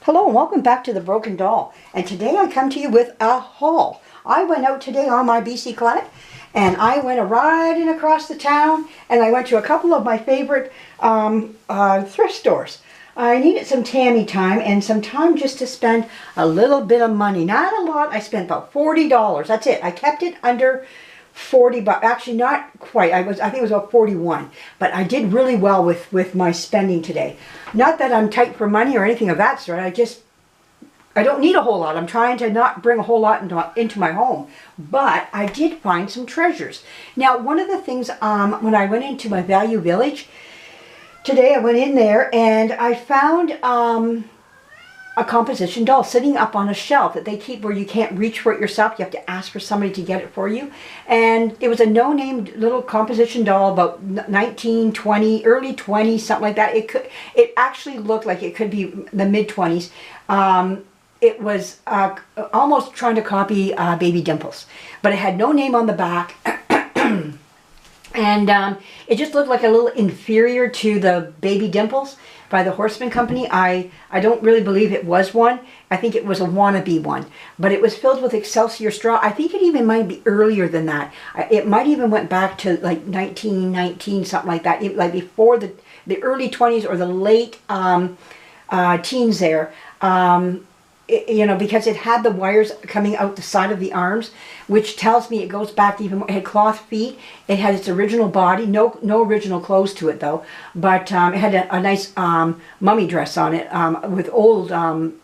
Hello and welcome back to The Broken Doll. And today I come to you with a haul. I went out today on my BC Clinic and I went riding across the town and I went to a couple of my favorite thrift stores. I needed some Tammy time and some time just to spend a little bit of money. Not a lot. I spent about $40. That's it. I kept it under 40 bucks. Actually, not quite. I think it was about 41. But I did really well with my spending today. Not that I'm tight for money or anything of that sort. I don't need a whole lot. I'm trying to not bring a whole lot into my home. But I did find some treasures. Now, one of the things, when I went into my Value Village, today I went in there and I found a composition doll sitting up on a shelf that they keep where you can't reach for it yourself. You have to ask for somebody to get it for you. And it was a no-name little composition doll, about 19, 20, early 20s, something like that. It actually looked like it could be the mid-20s. It was almost trying to copy Baby Dimples, but it had no name on the back. And it just looked like a little inferior to the Baby Dimples by the Horseman Company. I don't really believe it was one. I think it was a wannabe one. But it was filled with Excelsior straw. I think it even might be earlier than that. It might even went back to like 1919, something like that. Like before the early 20s or the late teens there. You know, because it had the wires coming out the side of the arms, which tells me it goes back even more. It had cloth feet. It had its original body. No original clothes to it though, but it had a nice mummy dress on it with old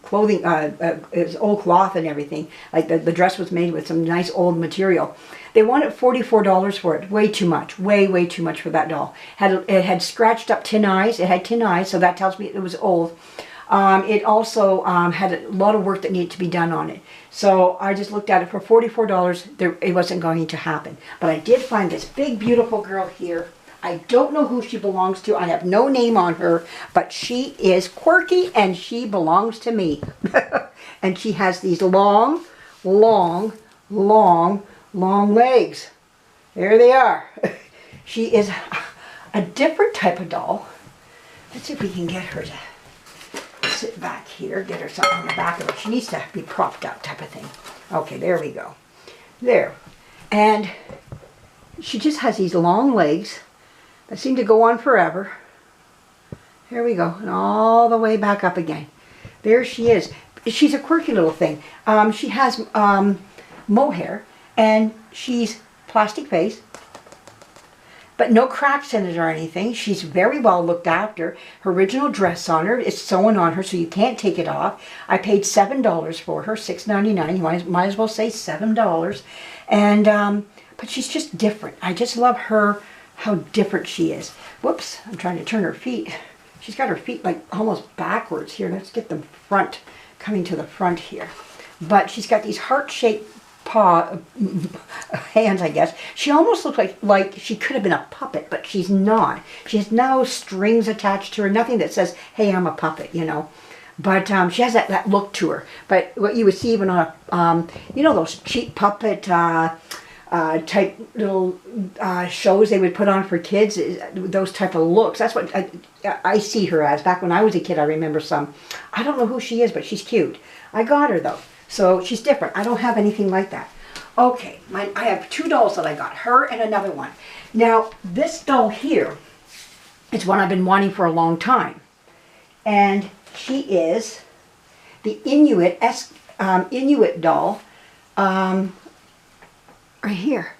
clothing. It was old cloth and everything. Like the dress was made with some nice old material. They wanted $44 for it. Way too much. Way too much for that doll. It had scratched up tin eyes. It had tin eyes, so that tells me it was old. It also had a lot of work that needed to be done on it. So I just looked at it for $44. It wasn't going to happen. But I did find this big, beautiful girl here. I don't know who she belongs to. I have no name on her. But she is quirky and she belongs to me. And she has these long legs. There they are. She is a different type of doll. Let's see if we can get her to sit back here, get her something on the back of her. She needs to be propped up type of thing. Okay, there we go. There. And she just has these long legs that seem to go on forever. There we go. And all the way back up again. There she is. She's a quirky little thing. She has mohair and she's plastic face, but no cracks in it or anything. She's very well looked after. Her original dress on her is sewn on her, so you can't take it off. I paid $7 for her, $6.99. You might as well say $7. And but she's just different. I just love her, how different she is. Whoops! I'm trying to turn her feet. She's got her feet like almost backwards here. Let's get them coming to the front here. But she's got these heart-shaped hands, I guess. She almost looks like she could have been a puppet, but she's not. She has no strings attached to her, nothing that says, hey, I'm a puppet, you know. But she has that look to her. But what you would see even on a, you know, those cheap puppet type little shows they would put on for kids, those type of looks. That's what I see her as. Back when I was a kid, I remember some. I don't know who she is, but she's cute. I got her, though. So she's different. I don't have anything like that. Okay, I have two dolls that I got, her and another one. Now, this doll here is one I've been wanting for a long time. And she is the Inuit doll right here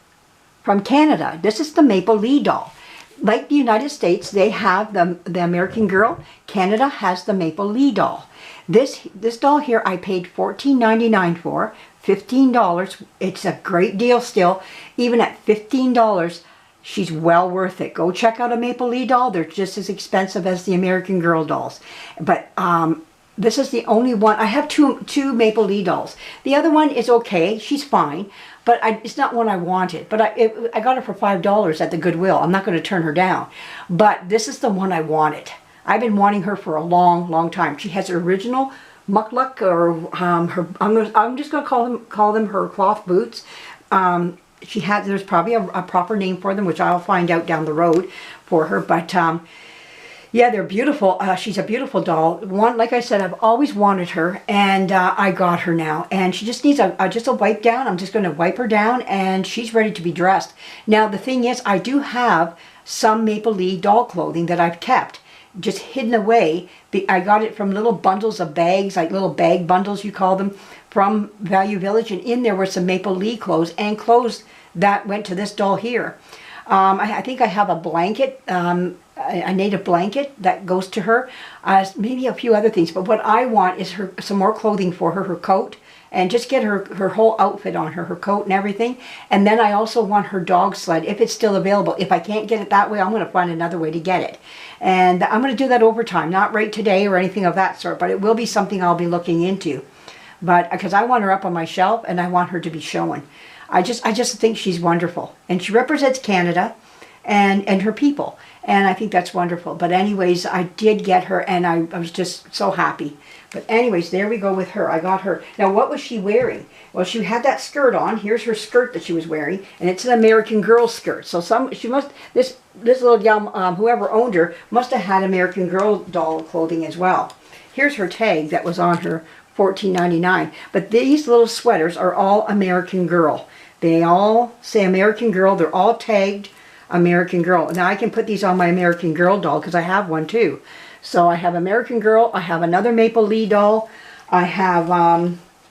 from Canada. This is the Maple Leaf doll. Like the United States, they have the American Girl. Canada has the Maple Leaf doll. This doll here I paid $14.99 for, $15. It's a great deal still. Even at $15, she's well worth it. Go check out a Maple Leaf doll. They're just as expensive as the American Girl dolls. But this is the only one. I have two Maple Leaf dolls. The other one is okay. She's fine. But it's not one I wanted. But I got her for $5 at the Goodwill. I'm not going to turn her down. But this is the one I wanted. I've been wanting her for a long time. She has her original mukluk, or her. I'm just going to call them her cloth boots. There's probably a proper name for them, which I'll find out down the road for her. But Yeah, they're beautiful. She's a beautiful doll. One, like I said, I've always wanted her, and I got her now. And she just needs just a wipe down. I'm just going to wipe her down, and she's ready to be dressed. Now, the thing is, I do have some Maple Leaf doll clothing that I've kept, just hidden away. I got it from little bundles of bags, like little bag bundles, you call them, from Value Village. And in there were some Maple Leaf clothes, and clothes that went to this doll here. I think I have a blanket, a native blanket that goes to her, maybe a few other things. But what I want is some more clothing for her coat, and just get her whole outfit on her coat and everything. And then I also want her dog sled, if it's still available. If I can't get it that way, I'm going to find another way to get it. And I'm going to do that over time, not right today or anything of that sort, but it will be something I'll be looking into. But because I want her up on my shelf, and I want her to be shown. I just think she's wonderful, and she represents Canada and her people, and I think that's wonderful. But anyways, I did get her, and I was just so happy. But anyways, there we go with her. I got her. Now, what was she wearing? Well, she had that skirt on. Here's her skirt that she was wearing, and it's an American Girl skirt. So this little young whoever owned her must have had American Girl doll clothing as well. Here's her tag that was on her, $14.99. But these little sweaters are all American Girl. They all say American Girl. They're all tagged American Girl. Now I can put these on my American Girl doll because I have one too. So I have American Girl. I have another Maple Leaf doll. I have,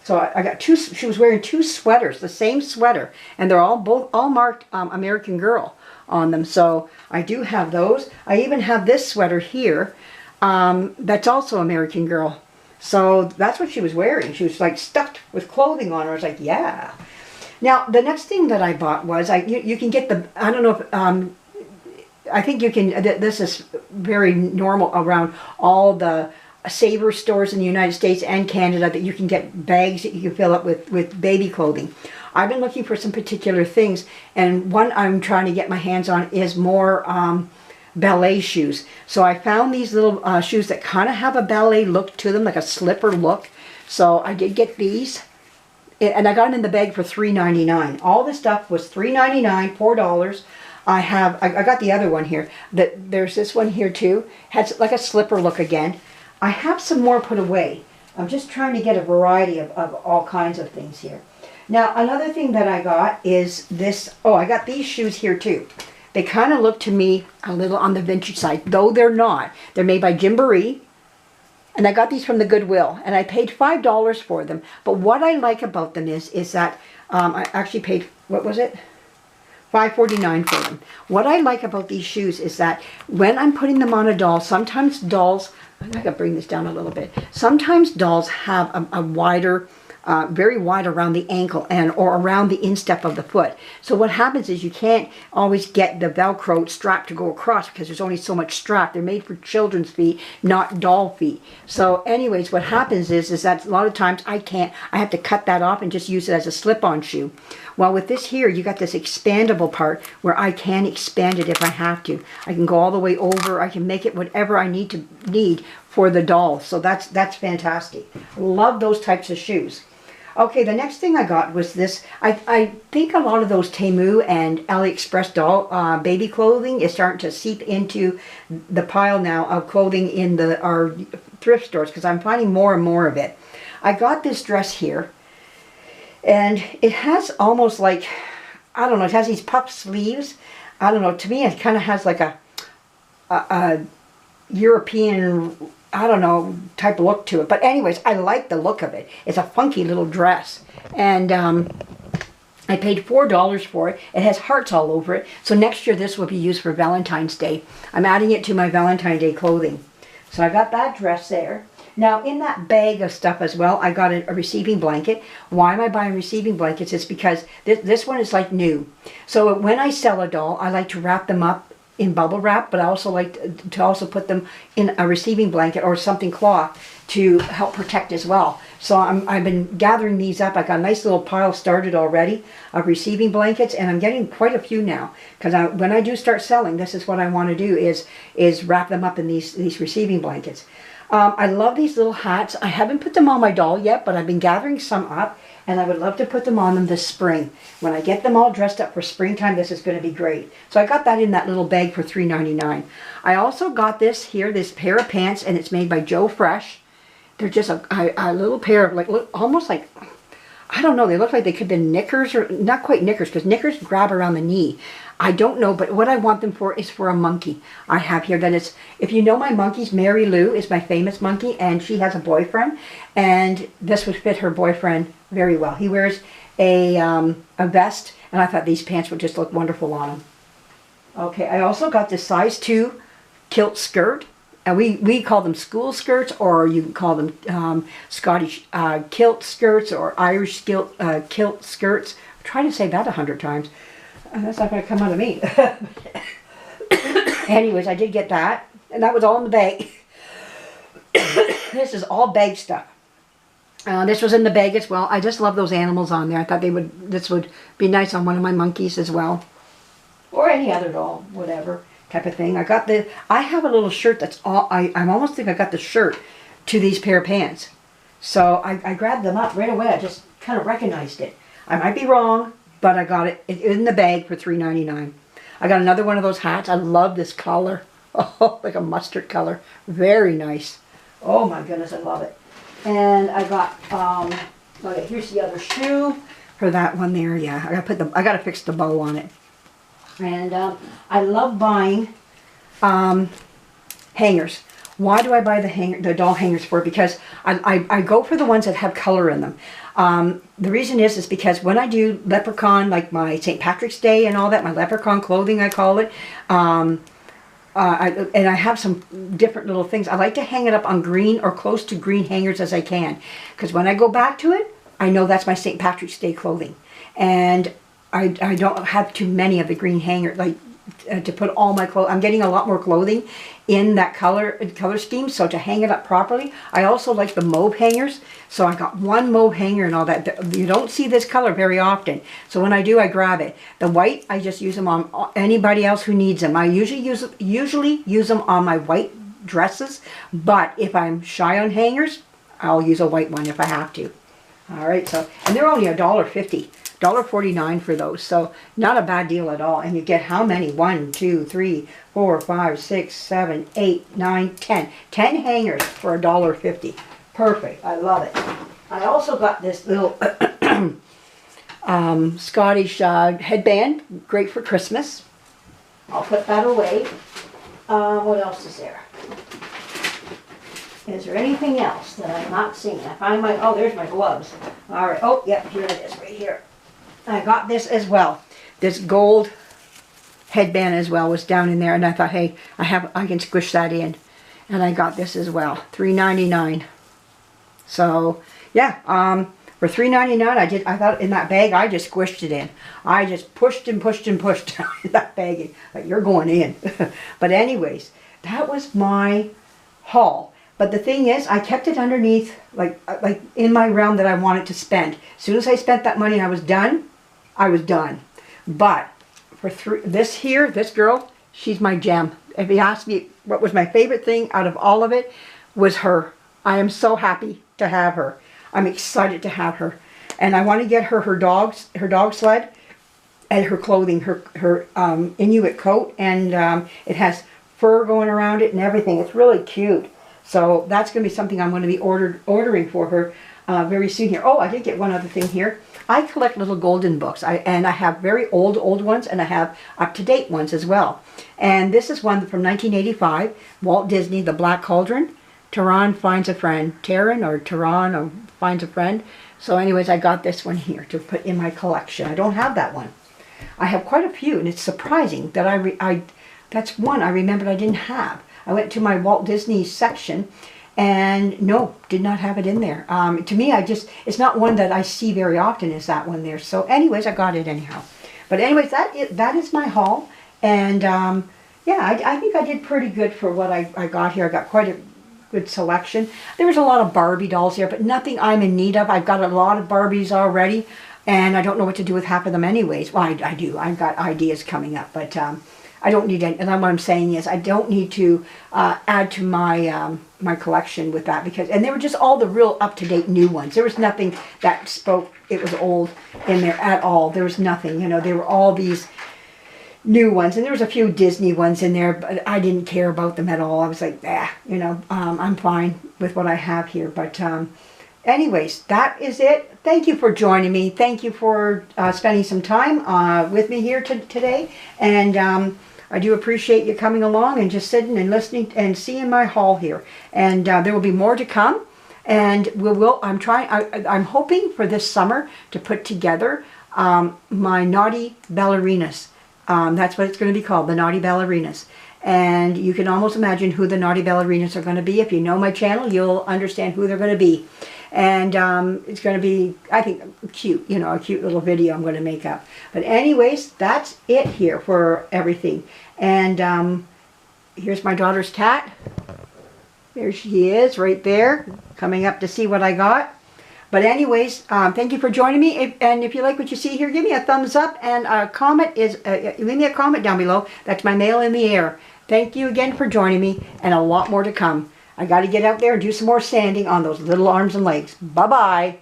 so I got two. She was wearing two sweaters, the same sweater. And they're all marked American Girl on them. So I do have those. I even have this sweater here that's also American Girl. So that's what she was wearing. She was like stuffed with clothing on her. I was like, yeah. Now, the next thing that I bought was, you can get the, I don't know if, I think you can, this is very normal around all the Saver stores in the United States and Canada, that you can get bags that you can fill up with baby clothing. I've been looking for some particular things, and one I'm trying to get my hands on is more ballet shoes. So I found these little shoes that kind of have a ballet look to them, like a slipper look. So I did get these. And I got them in the bag for $3.99. All this stuff was $3.99, $4. I got the other one here. There's this one here too. Has like a slipper look again. I have some more put away. I'm just trying to get a variety of all kinds of things here. Now, another thing that I got is this. Oh, I got these shoes here too. They kind of look to me a little on the vintage side, though they're not. They're made by Gymboree. And I got these from the Goodwill, and I paid $5 for them. But what I like about them is that I actually paid, what was it? $5.49 for them. What I like about these shoes is that when I'm putting them on a doll, sometimes dolls, I gotta bring this down a little bit. Sometimes dolls have a wider, very wide around the ankle or around the instep of the foot. So what happens is you can't always get the Velcro strap to go across because there's only so much strap. They're made for children's feet, not doll feet. So anyways, what happens is that a lot of times I have to cut that off and just use it as a slip-on shoe. Well, with this here, you got this expandable part where I can expand it if I have to. I can go all the way over. I can make it whatever I need for the doll. So that's fantastic. Love those types of shoes. Okay, the next thing I got was this. I think a lot of those Temu and AliExpress doll baby clothing is starting to seep into the pile now of clothing in our thrift stores, because I'm finding more and more of it. I got this dress here, and it has almost like, I don't know, it has these puff sleeves. I don't know, to me it kind of has like a European, I don't know, type of look to it. But anyways, I like the look of it. It's a funky little dress. And I paid $4 for it. It has hearts all over it. So next year this will be used for Valentine's Day. I'm adding it to my Valentine's Day clothing. So I got that dress there. Now in that bag of stuff as well, I got a receiving blanket. Why am I buying receiving blankets? It's because this one is like new. So when I sell a doll, I like to wrap them up in bubble wrap, but I also like to also put them in a receiving blanket or something cloth to help protect as well. So I've been gathering these up. I got a nice little pile started already of receiving blankets, and I'm getting quite a few now, because when I do start selling, this is what I want to do is wrap them up in these receiving blankets. I love these little hats. I haven't put them on my doll yet, but I've been gathering some up, and I would love to put them on them this spring. When I get them all dressed up for springtime, this is going to be great. So I got that in that little bag for $3.99. I also got this here, this pair of pants, and it's made by Joe Fresh. They're just a little pair of, like, almost like, I don't know, they look like they could have been knickers, or not quite knickers, because knickers grab around the knee. I don't know, but what I want them for is for a monkey. I have here that is, if you know my monkeys, Mary Lou is my famous monkey, and she has a boyfriend, and this would fit her boyfriend very well. He wears a vest, and I thought these pants would just look wonderful on him. Okay, I also got this size 2 kilt skirt. And we call them school skirts, or you can call them Scottish kilt skirts, or Irish kilt skirts. I try to say that 100 times. That's not going to come out of me. Anyways, I did get that, and that was all in the bag. This is all bag stuff. This was in the bag as well. I just love those animals on there. I thought this would be nice on one of my monkeys as well, or any other doll, whatever type of thing. I have a little shirt that's all, I almost think I got the shirt to these pair of pants. So I grabbed them up right away. I just kind of recognized it. I might be wrong, but I got it in the bag for $3.99. I got another one of those hats. I love this color. Oh, like a mustard color. Very nice. Oh my goodness, I love it. And I got, okay, here's the other shoe for that one there. Yeah, I got to fix the bow on it. And I love buying hangers. Why do I buy the doll hangers for? Because I go for the ones that have color in them. The reason is because when I do leprechaun, like my St. Patrick's Day and all that, my leprechaun clothing I call it, and I have some different little things. I like to hang it up on green or close to green hangers as I can. Because when I go back to it, I know that's my St. Patrick's Day clothing. And I don't have too many of the green hanger, like to put all my clothes. I'm getting a lot more clothing in that color scheme, so to hang it up properly. I also like the mauve hangers, so I got one mauve hanger and all that. You don't see this color very often, so when I do, I grab it. The white, I just use them on anybody else who needs them. I usually use them on my white dresses, but if I'm shy on hangers, I'll use a white one if I have to. All right, so, and they're only $1.50. $1.49 for those, so not a bad deal at all. And you get how many? 1, 2, 3, 4, 5, 6, 7, 8, 9, 10. 10 hangers for $1.50. Perfect. I love it. I also got this little Scottish headband. Great for Christmas. I'll put that away. What else is there? Is there anything else that I'm not seeing? I find my, oh, there's my gloves. All right. Oh, yep, here it is, right here. I got this as well. This gold headband as well was down in there, and I thought, hey, I can squish that in. And I got this as well, $3.99. So yeah, for $3.99, I thought in that bag I just squished it in. I just pushed and pushed and pushed in that bag. Like, you're going in. But anyways, that was my haul. But the thing is, I kept it underneath, like in my realm that I wanted to spend. As soon as I spent that money, I was done. But for this girl, she's my gem. If you ask me what was my favorite thing out of all of it, was her. I am so happy to have her. I'm excited to have her. And I want to get her dog sled and her clothing, her Inuit coat, and it has fur going around it and everything. It's really cute. So that's going to be something I'm going to be ordering for her very soon here. Oh, I did get one other thing here. I collect little golden books, and I have very old ones, and I have up-to-date ones as well. And this is one from 1985, Walt Disney, The Black Cauldron. Tehran finds a friend. Tehran finds a friend. So anyways, I got this one here to put in my collection. I don't have that one. I have quite a few, and it's surprising that that's one I remembered I didn't have. I went to my Walt Disney section, and no, did not have it in there. To me, it's not one that I see very often, is that one there. So anyways, I got it anyhow. But anyways, that is my haul. And yeah, I think I did pretty good for what I got here. I got quite a good selection. There was a lot of Barbie dolls here, but nothing I'm in need of. I've got a lot of Barbies already, and I don't know what to do with half of them anyways. Well, I do. I've got ideas coming up, but I don't need any, and what I'm saying is I don't need to add to my my collection with that, because, and they were just all the real up-to-date new ones. There was nothing that spoke it was old in there at all. There was nothing, you know, they were all these new ones, and there was a few Disney ones in there, but I didn't care about them at all. I was like, you know, I'm fine with what I have here. But anyways, that is it. Thank you for joining me. Thank you for spending some time with me here today, and I do appreciate you coming along and just sitting and listening and seeing my haul here. And there will be more to come. And I'm hoping for this summer to put together my naughty ballerinas. That's what it's going to be called, the naughty ballerinas. And you can almost imagine who the naughty ballerinas are going to be. If you know my channel, you'll understand who they're going to be. And it's going to be, I think, cute, you know, a cute little video I'm going to make up. But anyways, that's it here for everything. And here's my daughter's cat. There she is, right there, coming up to see what I got. But anyways, thank you for joining me. And if you like what you see here, give me a thumbs up, and a comment leave me a comment down below. That's my mail in the air. Thank you again for joining me, and a lot more to come. I got to get out there and do some more sanding on those little arms and legs. Bye-bye.